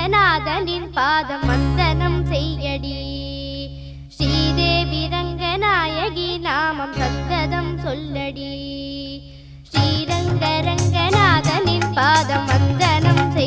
ரங்கநாதனின் பாதம் வந்தனம் செய்யடி. ஸ்ரீதேவி ரங்கநாயகி நாமம் சந்ததம் சொல்லடி. ஸ்ரீரங்க ரங்கநாதனின் பாதம் வந்தனம் செய்